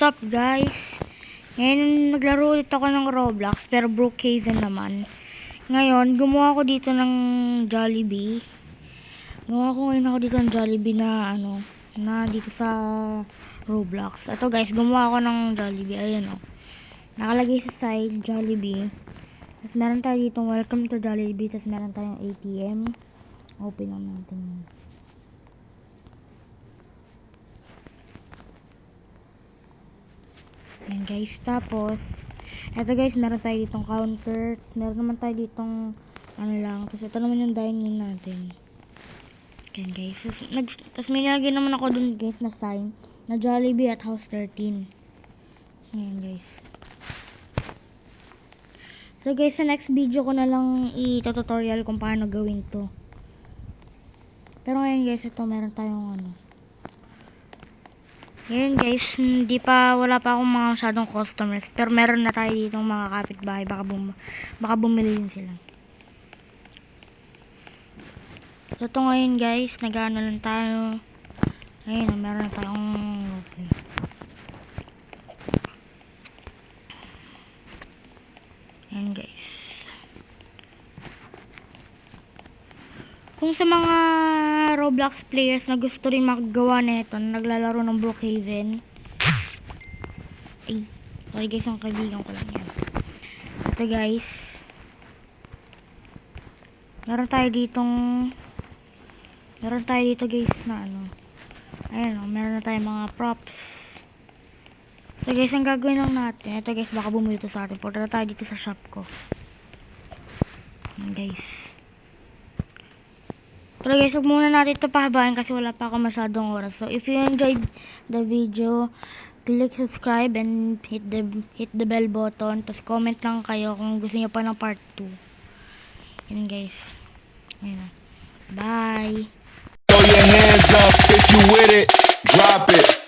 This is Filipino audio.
up guys? Ngayon naglaro ulit ako ng Roblox pero Brookhaven naman. Ngayon gumawa ako dito ng Jollibee. Gumawa ako dito ng Jollibee na na dito sa Roblox. Ito guys, gumawa ako ng Jollibee. Ayan o. Nakalagay sa side Jollibee. Tapos meron tayo dito welcome to Jollibee. Tapos meron tayong ATM. Open lang natin. Ayan guys, tapos eto guys, meron tayo ditong counter, meron naman tayo ditong lang, tapos ito naman yung dining natin. Ayan guys, tapos may nilagay naman ako dun guys na sign na Jollibee at House 13. Ayan guys. So guys, sa next video ko na lang i-tutorial kung paano gawin to. Pero ngayon guys, ito meron tayong ngayon guys, wala pa akong mga masyadong customers. Pero meron na tayo ditong mga kapitbahay. Baka bumili din sila. So ito ngayon guys, nag-ano lang tayo. Ayun, meron na tayong okay. Ayan guys. Kung sa mga Roblox players na gusto rin makagawa nito, na naglalaro ng Brookhaven. Ay, sorry guys, ang kaibigan ko lang yan. Ito guys. Meron tayo dito guys na ayan o, meron na tayo mga props. So guys, ang gagawin lang natin, ito guys, baka bumili to sa atin. Punta tayo dito sa shop ko. Ayan guys. Pero guys, huwag muna natin ito pahabain kasi wala pa ako masyadong oras. So if you enjoyed the video, click subscribe and hit the bell button. Tapos comment lang kayo kung gusto niyo pa ng part 2. Yan guys. Ayan. Bye! Throw your hands up if you with it, drop it.